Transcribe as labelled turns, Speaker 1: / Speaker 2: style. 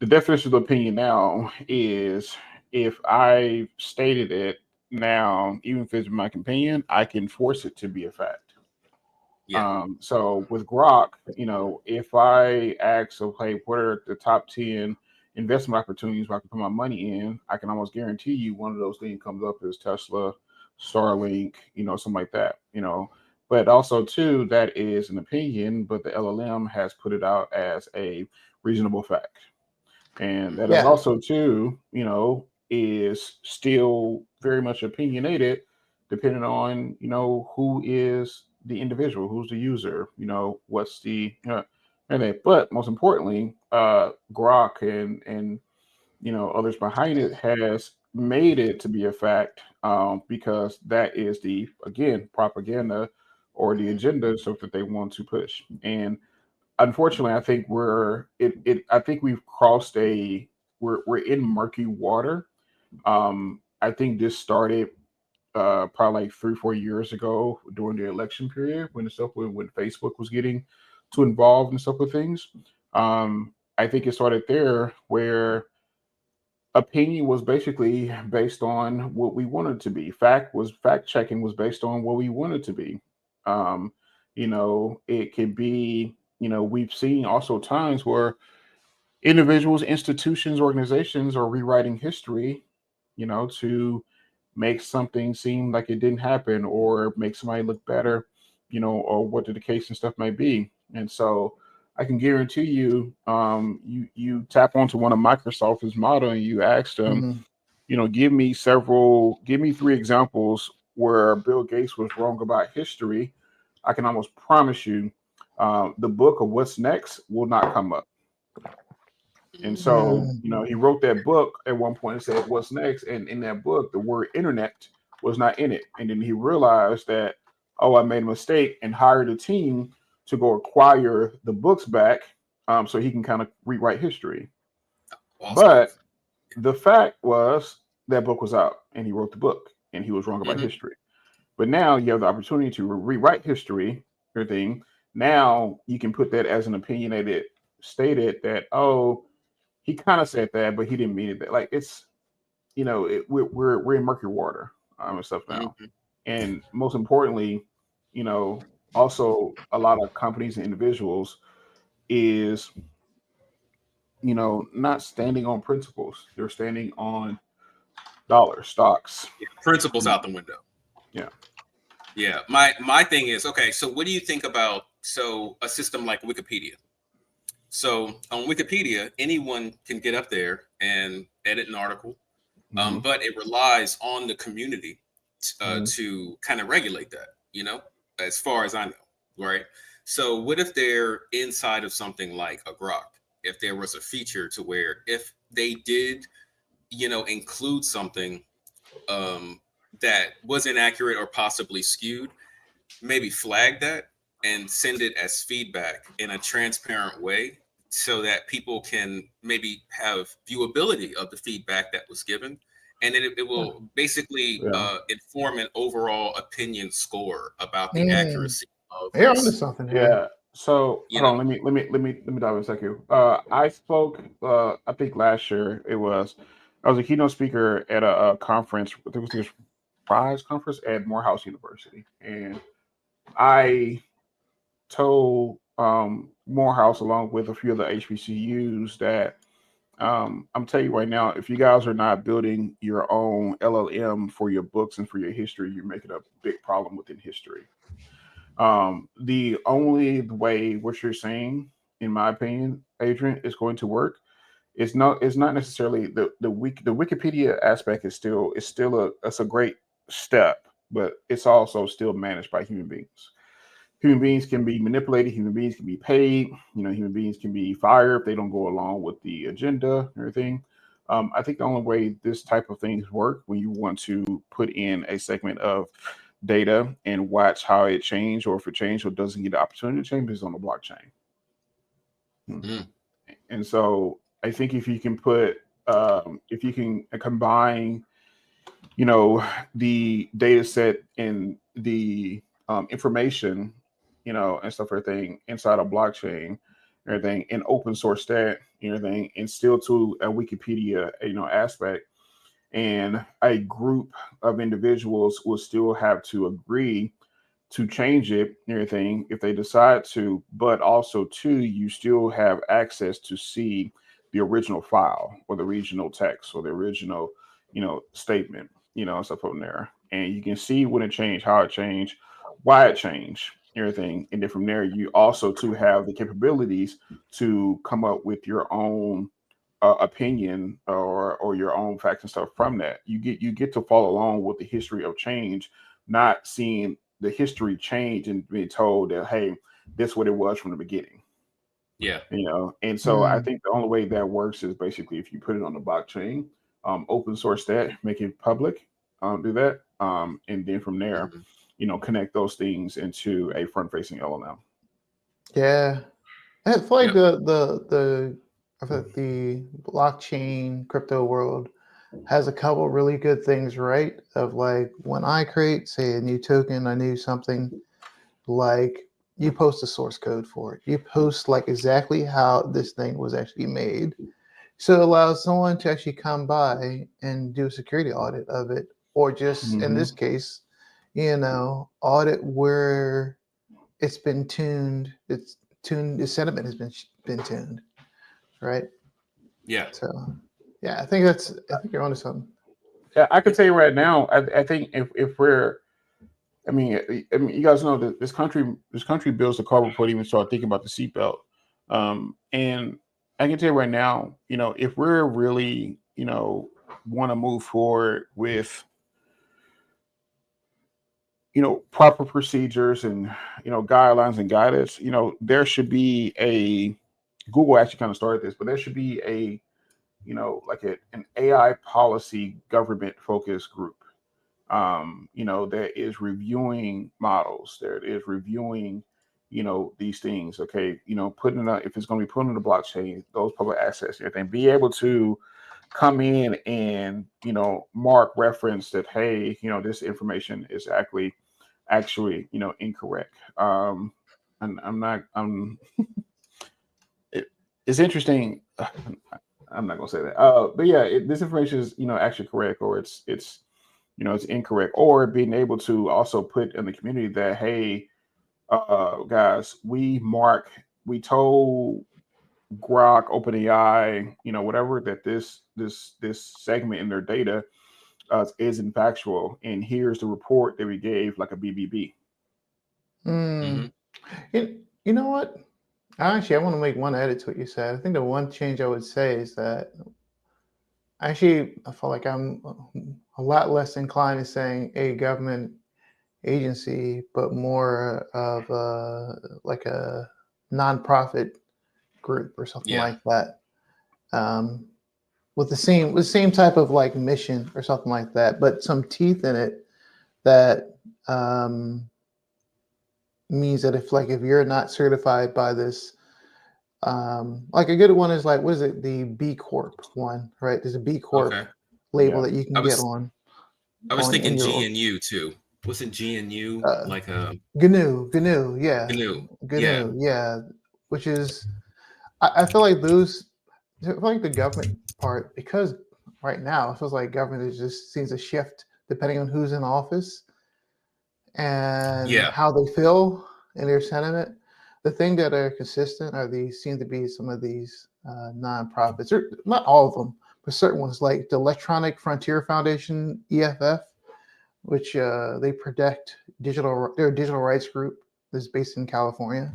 Speaker 1: The definition of opinion now is if I stated it now, even if it's my opinion, I can force it to be a fact.
Speaker 2: Yeah.
Speaker 1: So with Grok, if I ask, okay, what are the top 10 investment opportunities where I can put my money in, I can almost guarantee you one of those things comes up as Tesla, Starlink, something like that, But also, too, that is an opinion, but the LLM has put it out as a reasonable fact. And that is
Speaker 3: Yeah.
Speaker 1: also, too, is still very much opinionated, depending on, who is the individual, who's the user, what's the, and but most importantly, Grok and others behind it has made it to be a fact, because that is the, again, propaganda or the agenda, so that they want to push. And unfortunately, I think I think we've crossed we're in murky water. I think this started probably like 3 4 years ago during the election period when when Facebook was getting too involved and stuff with things. I think it started there where opinion was basically based on what we wanted to be. Fact checking was based on what we wanted to be. Um, it could be, we've seen also times where individuals, institutions, organizations are rewriting history, to make something seem like it didn't happen or make somebody look better, or what the case and stuff might be. And so I can guarantee you, you tap onto one of Microsoft's model and you ask them,
Speaker 3: Mhm.
Speaker 1: give me three examples where Bill Gates was wrong about history. I can almost promise you, the book of What's Next will not come up. And so,
Speaker 3: Mm.
Speaker 1: he wrote that book at one point and said, "What's next?" And in that book, the word internet was not in it. And then he realized that, oh, I made a mistake and hired a team to go acquire the books back, so he can kind of rewrite history.
Speaker 2: Awesome.
Speaker 1: But the fact was that book was out and he wrote the book and he was wrong about
Speaker 2: Hmm.
Speaker 1: history. But now you have the opportunity to rewrite history, everything. Now you can put that as an opinionated stated that, oh, he kind of said that, but he didn't mean it. That like it's we're in murky water, and stuff now,
Speaker 2: Hmm.
Speaker 1: and most importantly, you know, also a lot of companies and individuals is not standing on principles. They're standing on dollars, stocks.
Speaker 2: Yeah. Principles
Speaker 1: You know,
Speaker 2: out the window.
Speaker 1: yeah.
Speaker 2: Yeah. My thing is, okay, so what do you think about a system like Wikipedia? So on Wikipedia, anyone can get up there and edit an article,
Speaker 1: Hmm.
Speaker 2: but it relies on the community
Speaker 1: Hmm.
Speaker 2: to kind of regulate that, as far as I know, right? So what if they're inside of something like a Grok? If there was a feature to where if they did, include something um, that was inaccurate or possibly skewed, maybe flag that and send it as feedback in a transparent way so that people can maybe have viewability of the feedback that was given, and then it will basically
Speaker 1: Yeah.
Speaker 2: inform an overall opinion score about the
Speaker 3: Mm.
Speaker 2: accuracy of
Speaker 3: They're onto
Speaker 2: this,
Speaker 3: something here.
Speaker 1: Yeah. So
Speaker 2: you
Speaker 1: hold
Speaker 2: know
Speaker 1: on. Let me dive in a second. I spoke. I think last year it was. I was a keynote speaker at a conference. I think it was this Rise conference at Morehouse University, and I told Morehouse along with a few of the HBCUs that, I'm telling you right now, if you guys are not building your own LLM for your books and for your history, you're making a big problem within history. The only way what you're saying, in my opinion, Adrian, is going to work. It's not necessarily the Wikipedia aspect is still it's a great step, but it's also still managed by human beings. Human beings can be manipulated. Human beings can be paid. Human beings can be fired if they don't go along with the agenda and everything. I think the only way this type of things work when you want to put in a segment of data and watch how it changed, or if it changed or doesn't get the opportunity to change, is on the blockchain. Hmm.
Speaker 2: Mm,
Speaker 1: And so I think if you can combine, the data set and the information, and stuff, everything inside a blockchain, everything, and open source that, and everything, and still to a Wikipedia, aspect. And a group of individuals will still have to agree to change it and everything if they decide to, but also too, you still have access to see the original file or the original text or the original, statement, stuff from there. And you can see when it changed, how it changed, why it changed, everything. And then from there, you also to have the capabilities to come up with your own opinion or your own facts and stuff from that. You get to follow along with the history of change, not seeing the history change and being told that, hey, this what it was from the beginning.
Speaker 2: Yeah.
Speaker 1: And so I think the only way that works is basically if you put it on the blockchain, open source that, make it public, do that, and then from there,
Speaker 2: Mhm.
Speaker 1: Connect those things into a front facing LLM.
Speaker 3: Yeah. I feel like
Speaker 2: Yep.
Speaker 3: I feel like the blockchain crypto world has a couple really good things, right? Of like when I create, say, a new token, a new something, like you post the source code for it. You post like exactly how this thing was actually made. So it allows someone to actually come by and do a security audit of it, or just in this case, audit where it's been tuned. It's tuned. The sentiment has been tuned, right?
Speaker 2: Yeah.
Speaker 3: So, yeah, I think you're onto something.
Speaker 1: Yeah, I can tell you right now. I think if we're, you guys know that this country builds the car before they even start thinking about the seatbelt. And I can tell you right now, if we're really, want to move forward with, proper procedures and, guidelines and guidance, there should be a Google actually kind of started this, but there should be a, like an AI policy government focus group, that is reviewing models, that is reviewing, these things. Okay, putting it if it's going to be put on the blockchain, those public access, everything, be able to come in and mark reference that, hey, this information is actually incorrect. And I'm not. It's interesting. I'm not gonna say that. But yeah, this information is actually correct, or it's incorrect, or being able to also put in the community that, hey, guys, we told Grok, OpenAI, whatever, that this segment in their data isn't factual, and here's the report that we gave, like a BBB.
Speaker 2: Mhm.
Speaker 3: You know what? Actually, I want to make one edit to what you said. I think the one change I would say is that actually I feel like I'm a lot less inclined to saying a government agency, but more of like a nonprofit group or something
Speaker 2: Yeah.
Speaker 3: like that. With the same type of like mission or something like that, but some teeth in it that means that if you're not certified by this, like a good one is like, what is it, the B Corp one, right? There's a B Corp
Speaker 2: Okay.
Speaker 3: label
Speaker 1: Yeah.
Speaker 3: that you can
Speaker 2: I
Speaker 3: get
Speaker 2: was I was
Speaker 3: on in
Speaker 2: thinking
Speaker 3: your
Speaker 2: GNU too. Wasn't GNU
Speaker 3: uh,
Speaker 2: like a
Speaker 3: GNU, yeah,
Speaker 2: GNU? Yeah.
Speaker 3: GNU, yeah, which is I feel like I feel like the government part, because right now it feels like government is just seems to shift depending on who's in office and
Speaker 2: Yeah.
Speaker 3: how they feel in their sentiment. The thing that are consistent are these seem to be some of these nonprofits, or not all of them, but certain ones like the Electronic Frontier Foundation (EFF), which they protect they're a digital rights group that's based in California.